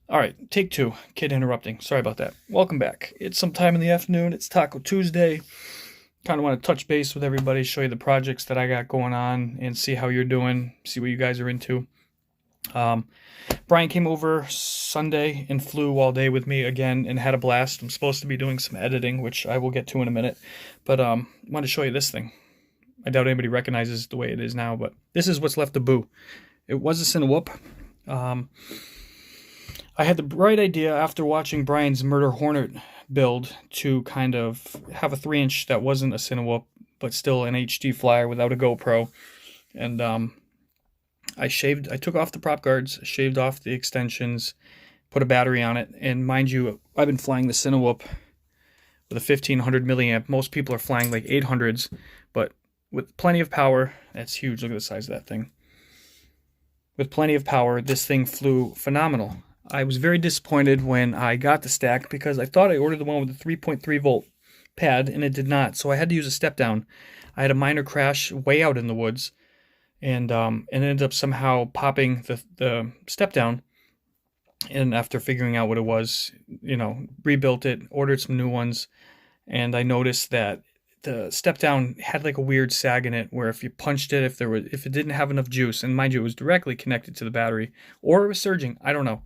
All right, take two. Kid interrupting. Sorry about that. Welcome back. It's sometime in the afternoon. It's Taco Tuesday. Kind of want to touch base with everybody, show you the projects that I got going on, and see how you're doing, see what you guys are into. Um, Brian came over Sunday and flew all day with me again and had a blast. I'm supposed to be doing some editing, which I will get to in a minute. But I want to show you this thing. I doubt anybody recognizes the way it is now, but this is what's left of Boo. It was a Cinewhoop. I had the bright idea after watching Brian's Murder Hornet build to kind of have a 3-inch that wasn't a Cinewhoop, but still an HD flyer without a GoPro. And I took off the prop guards, shaved off the extensions, put a battery on it. And mind you, I've been flying the Cinewhoop with a 1500 milliamp. Most people are flying like 800s, but with plenty of power, that's huge. Look at the size of that thing. With plenty of power, this thing flew phenomenal. I was very disappointed when I got the stack because I thought I ordered the one with the 3.3 volt pad and it did not. So I had to use a step down. I had a minor crash way out in the woods and ended up somehow popping the step down. And after figuring out what it was, rebuilt it, ordered some new ones, and I noticed that the step down had like a weird sag in it where if you punched it, if it didn't have enough juice, and mind you, it was directly connected to the battery, or it was surging, I don't know,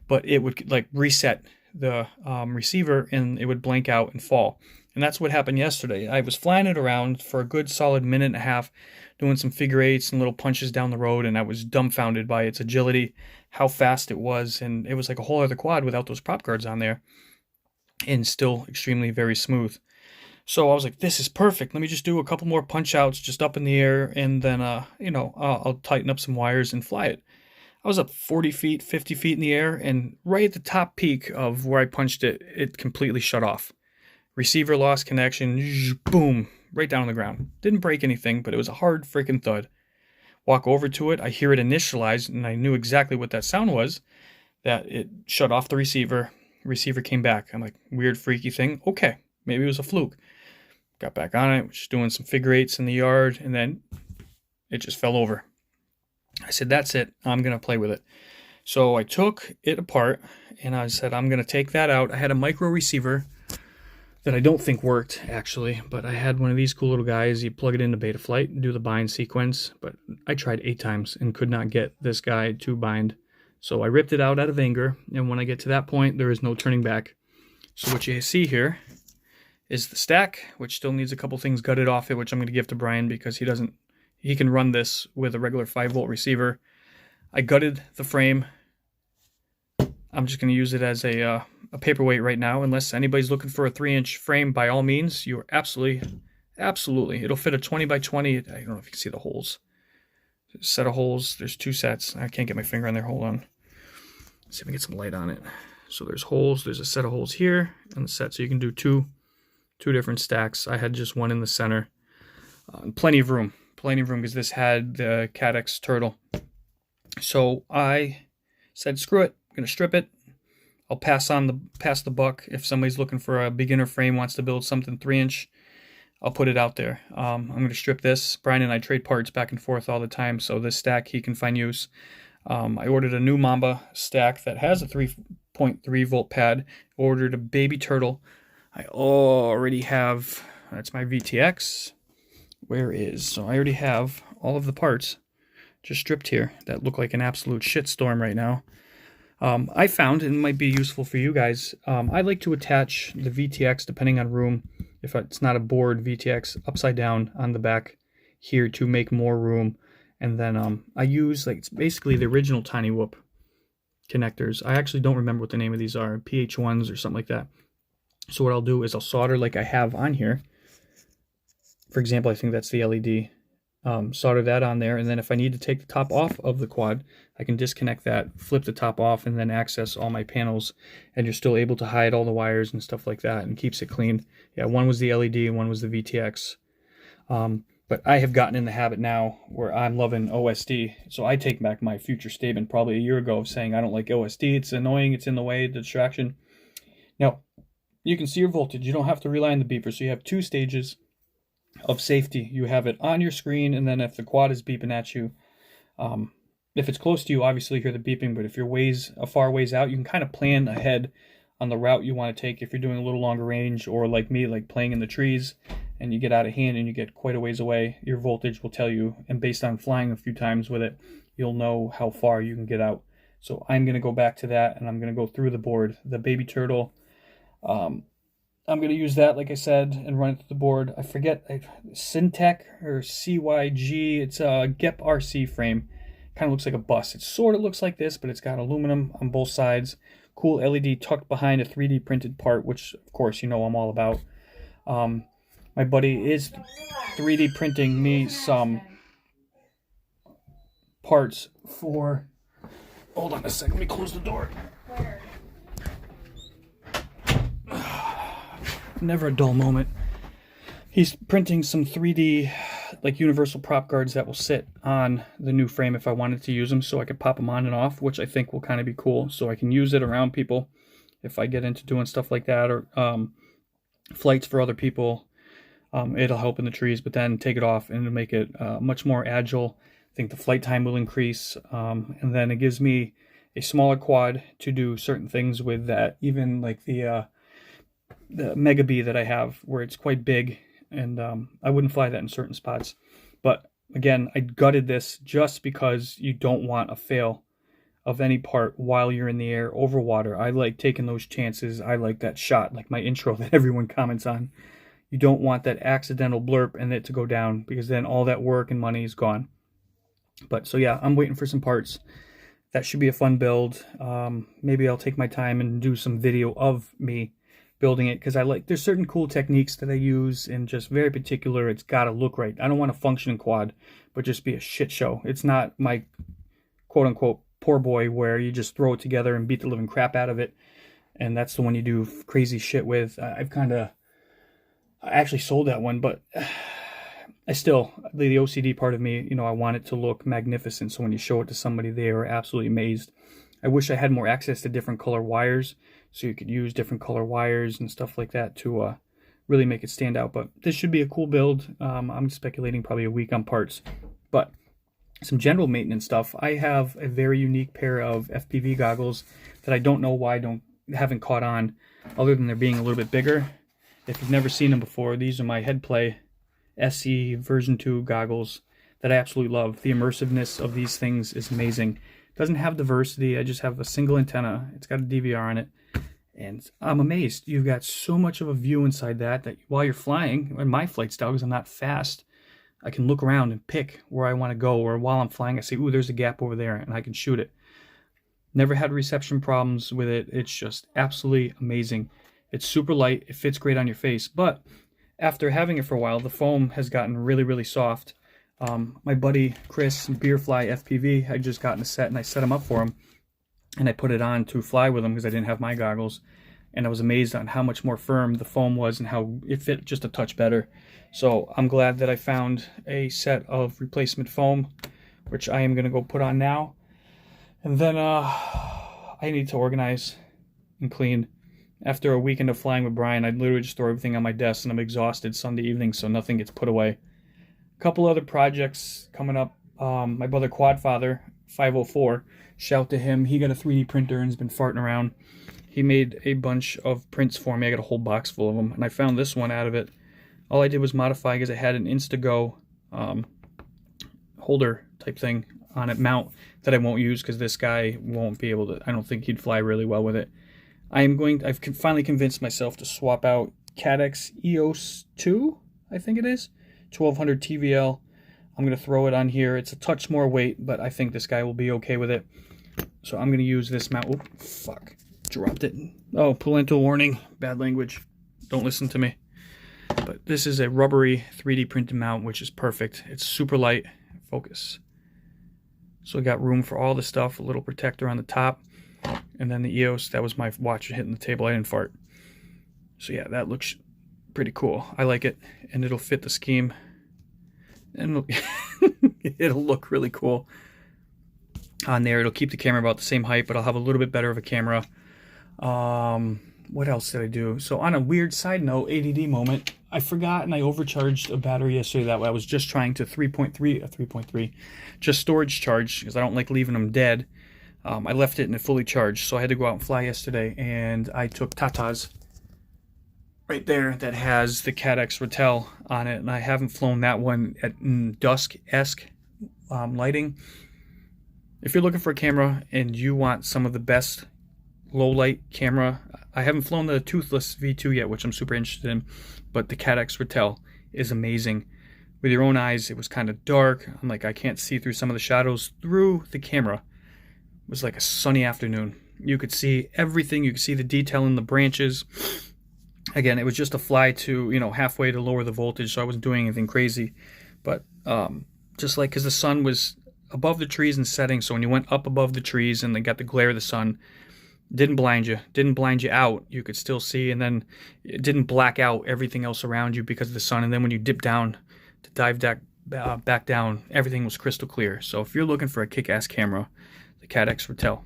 but it would like reset the receiver and it would blank out and fall. And that's what happened yesterday. I was flying it around for a good solid minute and a half, doing some figure eights and little punches down the road, and I was dumbfounded by its agility, how fast it was, and it was like a whole other quad without those prop guards on there, and still extremely very smooth. So I was like, this is perfect. Let me just do a couple more punch outs just up in the air, and then, I'll tighten up some wires and fly it. I was up 40 feet, 50 feet in the air, and right at the top peak of where I punched it, it completely shut off. Receiver lost connection, boom, right down on the ground. Didn't break anything, but it was a hard freaking thud. Walk over to it, I hear it initialize, and I knew exactly what that sound was, that it shut off the receiver. Receiver came back. I'm like, weird, freaky thing. Okay, maybe it was a fluke. Got back on it, was just doing some figure eights in the yard, and then it just fell over. I said, that's it. I'm going to play with it. So I took it apart, and I said, I'm going to take that out. I had a micro receiver that I don't think worked, actually, but I had one of these cool little guys. You plug it into Betaflight and do the bind sequence, but I tried 8 times and could not get this guy to bind. So I ripped it out of anger, and when I get to that point, there is no turning back. So what you see here is the stack, which still needs a couple things gutted off it, which I'm going to give to Brian because he can run this with a regular 5-volt receiver. I gutted the frame. I'm just going to use it as a paperweight right now. Unless anybody's looking for a 3-inch frame, by all means, you are absolutely. It'll fit a 20 by 20. I don't know if you can see the holes. There's a set of holes. There's 2 sets. I can't get my finger on there. Hold on. Let's see if I can get some light on it. So there's holes. There's a set of holes here on the set. So you can do two different stacks. I had just one in the center. Plenty of room because this had the Cadex turtle. So I said, screw it, I'm going to strip it. I'll pass the buck. If somebody's looking for a beginner frame, wants to build something 3-inch, I'll put it out there. I'm going to strip this. Brian and I trade parts back and forth all the time, so this stack he can find use. I ordered a new Mamba stack that has a 3.3 volt pad. Ordered a baby turtle. I already have, that's my VTX. So I already have all of the parts just stripped here that look like an absolute shitstorm right now. I found, and it might be useful for you guys, I like to attach the VTX, depending on room, if it's not a board VTX, upside down on the back here to make more room. And then I use, like, it's basically the original Tiny Whoop connectors. I actually don't remember what the name of these are, PH1s or something like that. So what I'll do is I'll solder like I have on here. For example, I think that's the LED. Solder that on there, and then if I need to take the top off of the quad, I can disconnect that, flip the top off, and then access all my panels, and you're still able to hide all the wires and stuff like that, and keeps it clean. Yeah, one was the LED and one was the VTX. But I have gotten in the habit now where I'm loving OSD, so I take back my future statement probably a year ago of saying I don't like OSD, it's annoying, it's in the way, the distraction. Now, you can see your voltage, you don't have to rely on the beeper, so you have 2 stages of safety. You have it on your screen, and then if the quad is beeping at you, If it's close to you, obviously you hear the beeping, but if you're a far ways out, you can kind of plan ahead on the route you want to take if you're doing a little longer range, or like me, like playing in the trees and you get out of hand and you get quite a ways away. Your voltage will tell you, and based on flying a few times with it, you'll know how far you can get out. So I'm going to go back to that, and I'm going to go through the board. The baby turtle, I'm going to use that, like I said, and run it through the board. I forget, Syntec or CYG. It's a GEP RC frame. Kind of looks like a bus. It sort of looks like this, but it's got aluminum on both sides. Cool LED tucked behind a 3D printed part, which, of course, you know I'm all about. My buddy is 3D printing me some parts for... Hold on a second. Let me close the door. Never a dull moment. He's printing some 3D like universal prop guards that will sit on the new frame if I wanted to use them, so I could pop them on and off, which I think will kind of be cool, so I can use it around people if I get into doing stuff like that, or flights for other people. It'll help in the trees, but then take it off and it'll make it much more agile. I think the flight time will increase, and then it gives me a smaller quad to do certain things with that, even like the Mega Bee that I have, where it's quite big, and I wouldn't fly that in certain spots. But again, I gutted this just because you don't want a fail of any part while you're in the air over water. I like taking those chances. I like that shot, like my intro that everyone comments on. You don't want that accidental blurp and it to go down, because then all that work and money is gone. But so yeah, I'm waiting for some parts. That should be a fun build. Maybe I'll take my time and do some video of me building it, because there's certain cool techniques that I use, and just very particular, it's got to look right. I don't want a functioning quad, but just be a shit show. It's not my quote-unquote poor boy where you just throw it together and beat the living crap out of it, and that's the one you do crazy shit with. I actually sold that one, but I still, the OCD part of me, I want it to look magnificent, so when you show it to somebody, they are absolutely amazed. I wish I had more access to different color wires, so you could use different color wires and stuff like that to really make it stand out. But this should be a cool build. I'm speculating probably a week on parts. But some general maintenance stuff. I have a very unique pair of FPV goggles that I don't know why haven't caught on, other than they're being a little bit bigger. If you've never seen them before, these are my Headplay SE version 2 goggles that I absolutely love. The immersiveness of these things is amazing. It doesn't have diversity. I just have a single antenna. It's got a DVR on it. And I'm amazed. You've got so much of a view inside that while you're flying, in my flight style, because I'm not fast, I can look around and pick where I want to go, or while I'm flying, I say, ooh, there's a gap over there, and I can shoot it. Never had reception problems with it. It's just absolutely amazing. It's super light. It fits great on your face. But after having it for a while, the foam has gotten really, really soft. My buddy Chris, Beerfly FPV, had just gotten a set, and I set him up for him. And I put it on to fly with him because I didn't have my goggles. And I was amazed on how much more firm the foam was and how it fit just a touch better. So I'm glad that I found a set of replacement foam, which I am going to go put on now. And then I need to organize and clean. After a weekend of flying with Brian, I literally just throw everything on my desk, and I'm exhausted Sunday evening, so nothing gets put away. A couple other projects coming up. My brother Quadfather, 504, shout to him. He got a 3D printer and has been farting around. He made a bunch of prints for me. I got a whole box full of them, and I found this one out of it. All I did was modify, because it had an Instago holder type thing on it, mount, that I won't use because this guy won't be able to. I don't think he'd fly really well with it. I've finally convinced myself to swap out Cadex EOS 2, I think it is, 1200 TVL. I'm going to throw it on here. It's a touch more weight, but I think this guy will be okay with it. So I'm going to use this mount. Oh, fuck. Dropped it. Oh, parental warning. Bad language. Don't listen to me. But this is a rubbery 3D printed mount, which is perfect. It's super light. Focus. So I got room for all the stuff. A little protector on the top. And then the EOS, that was my watch hitting the table. I didn't fart. So yeah, that looks pretty cool. I like it. And it'll fit the scheme. And it'll look really cool on there. It'll keep the camera about the same height, but I'll have a little bit better of a camera. What what else did I do? So on a weird side note, ADD moment, I forgot and I overcharged a battery yesterday. That way I was just trying to 3.3, just storage charge because I don't like leaving them dead. I left it and it fully charged, so I had to go out and fly yesterday, and I took Tata's right there that has the CADX Ratel on it, and I haven't flown that one at dusk-esque lighting. If you're looking for a camera and you want some of the best low light camera, I haven't flown the toothless V2 yet, which I'm super interested in, but the CADX Ratel is amazing. With your own eyes, it was kind of dark. I'm like, I can't see through some of the shadows through the camera. It was like a sunny afternoon. You could see everything. You could see the detail in the branches. Again, it was just a fly to, halfway to lower the voltage, so I wasn't doing anything crazy. But just like, because the sun was above the trees and setting, so when you went up above the trees and they got the glare of the sun, didn't blind you out. You could still see, and then it didn't black out everything else around you because of the sun. And then when you dip down to dive back down, everything was crystal clear. So if you're looking for a kick-ass camera, the CADX Ratel,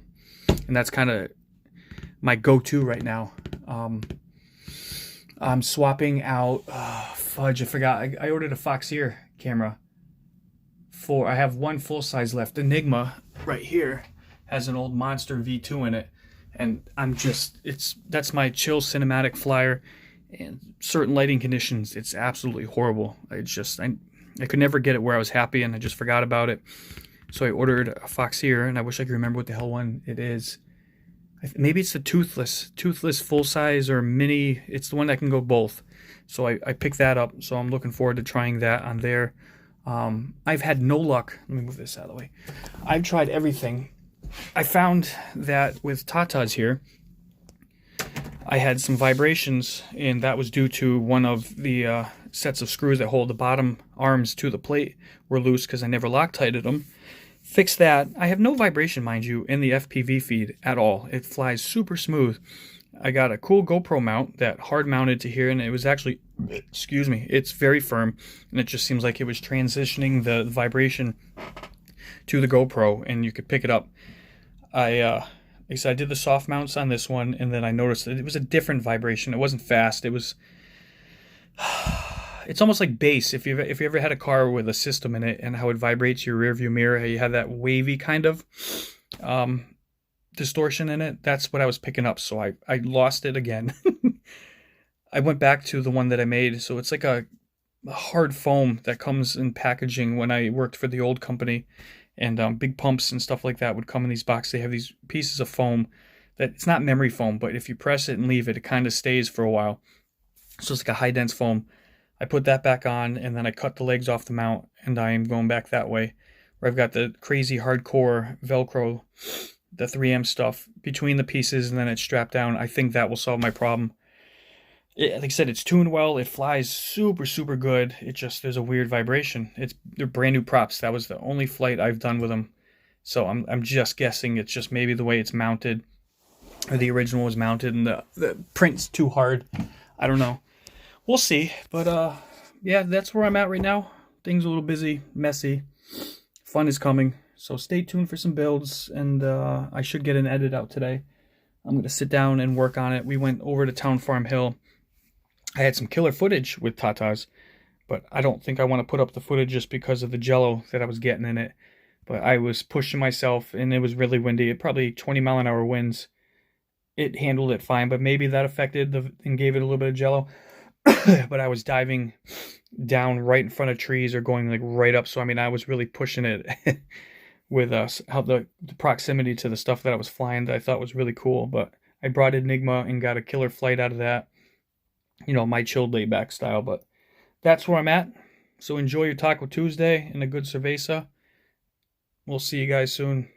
and that's kind of my go-to right now. I'm swapping out, fudge, I forgot. I ordered a Foxeer camera. I have one full size left. Enigma right here has an old Monster V2 in it, and that's my chill cinematic flyer. And certain lighting conditions, it's absolutely horrible. I could never get it where I was happy, and I just forgot about it. So I ordered a Foxeer, and I wish I could remember what the hell one it is. Maybe it's the toothless full size or mini. It's the one that can go both. So I picked that up. So I'm looking forward to trying that on there. I've had no luck. Let me move this out of the way. I've tried everything. I found that with Tata's here, I had some vibrations, and that was due to one of the sets of screws that hold the bottom arms to the plate were loose because I never Loctited them. Fixed that. I have no vibration, mind you, in the FPV feed at all. It flies super smooth. I got a cool GoPro mount that hard mounted to here, and it was actually, it's very firm, and it just seems like it was transitioning the vibration to the GoPro, and you could pick it up. I did the soft mounts on this one, and then I noticed that it was a different vibration. It wasn't fast. It was... It's almost like bass. If you ever had a car with a system in it and how it vibrates your rear view mirror, how you have that wavy kind of distortion in it, that's what I was picking up. So I lost it again. I went back to the one that I made. So it's like a hard foam that comes in packaging when I worked for the old company. And big pumps and stuff like that would come in these boxes. They have these pieces of foam that, it's not memory foam, but if you press it and leave it, it kind of stays for a while. So it's like a high dense foam. I put that back on, and then I cut the legs off the mount, and I am going back that way, where I've got the crazy hardcore Velcro, the 3M stuff between the pieces, and then it's strapped down. I think that will solve my problem. Like I said, it's tuned well. It flies super, super good. It just, there's a weird vibration. They're brand new props. That was the only flight I've done with them. So I'm just guessing it's just maybe the way it's mounted, or the original was mounted, and the print's too hard. I don't know. We'll see, but yeah, that's where I'm at right now. Things are a little busy, messy. Fun is coming, so stay tuned for some builds, and I should get an edit out today. I'm going to sit down and work on it. We went over to Town Farm Hill. I had some killer footage with Tata's, but I don't think I want to put up the footage just because of the jello that I was getting in it. But I was pushing myself, and it was really windy. It probably 20-mile-an-hour winds. It handled it fine, but maybe that affected and gave it a little bit of jello. But I was diving down right in front of trees or going like right up. So, I mean, I was really pushing it with how the proximity to the stuff that I was flying that I thought was really cool. But I brought Enigma and got a killer flight out of that. My chilled laid back style. But that's where I'm at. So enjoy your Taco Tuesday and a good cerveza. We'll see you guys soon.